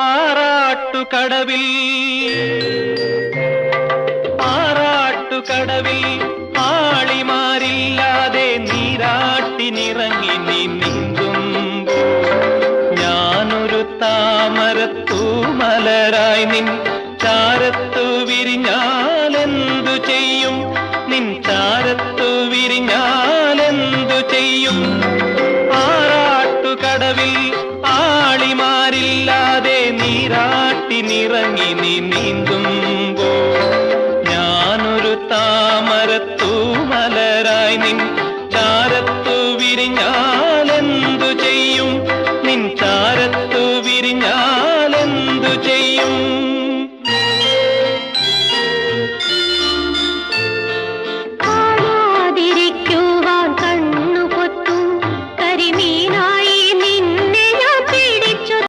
ആറാട്ടുകടവിൽ ആളിമാരില്ലാതെ നീരാട്ടിനിറങ്ങി നീ നീന്തുമ്പോൾ ഞാനൊരു താമരത്തൂമലരായി നിൻ ചാരത്തു വിരിഞ്ഞാലെന്തു ചെയ്യും, നിൻ ചാരത്തു വിരിഞ്ഞാലെന്തു ചെയ്യും. ആറാട്ടുകടവിൽ ആളിമാരില്ലാതെ നീരാട്ടിനിറങ്ങി നീ നീന്തുമ്പോൾ ഞാനൊരു താമരത്തൂമലരായി നിൻ